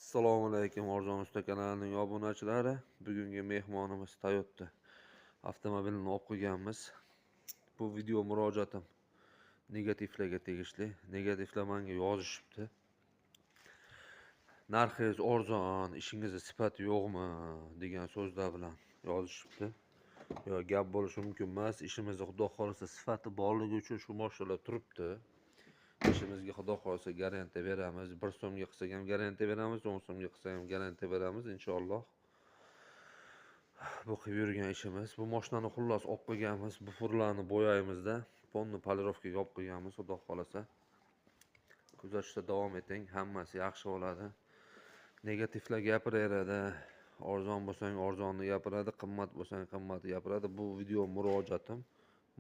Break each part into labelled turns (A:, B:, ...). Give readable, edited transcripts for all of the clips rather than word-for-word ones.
A: Assalomu alaykum Arzon Usta kanalining obunachilari. Bugungi mehmonimiz Toyota avtomobilini olib qo'yganmiz. Bu video murojaatim negativlarga tegishli. Negativlar menga yozishibdi. Narxingiz arzon, ishingizda sifat yo'qmi degan so'zlar bilan yozishibdi. Yo, gap bo'lishi mumkin emas. Ishimizda xudo xolisa sifati borligi uchun shu mashinalar turibdi. İşimizga xudo xolisa garantiya beramiz. 1 so'mga qilsak ham garantiya beramiz, 10 so'mga qilsak ham garantiya beramiz inshaalloh. Bu qilib yurgan ishimiz. Bu mashinani xullas olib qo'yganmiz. Bu furlarni bo'yaymizda. Ponni polirovkaga olib qo'yganmiz xudo xolisa. Kuzatishda davom eting. Hammasi yaxshi bo'ladi. Negativlar gapiraveradi. Arzon bo'lsang arzonni gapiradi, qimmat bo'lsang qimmatni gapiradi. Bu video murojaatim.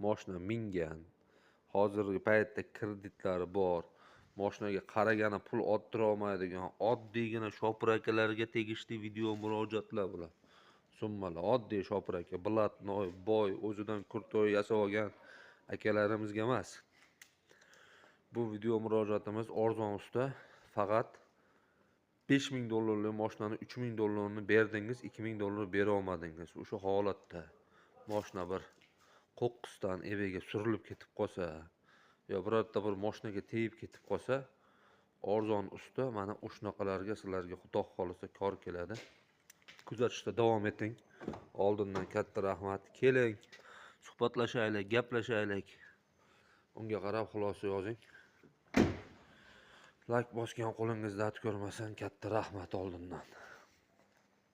A: Mashina mingan. Hozirgi paytda kreditlari bor. Mashinaga qaragani pul orttira olmaydigan oddiygina shopirakalarga tegishli video murojaatlar bular. Summalar oddiy shopiraka, blatnoy, boy, o'zidan kurtoy yasab olgan akalarimizga emas. Bu video murojaatimiz Arzon Usta faqat $5000 mashinani $3000 berdingiz, $2000 bera olmadingiz. O'sha holatda mashina bir qo'qqisdan eviga surilib ketib qolsa yo birorta bir mashinaga tegib ketib qolsa, Arzon Usta mana o'shanaqalarga sizlarga xudo xolisa kor keladi. Kuzatishda davom eting. Oldindan katta rahmat. Keling, suhbatlashaylik, gaplashaylik. Unga qarab xulosa yozing. Like bosgan qo'lingizda at ko'rmasan, katta rahmat oldindan.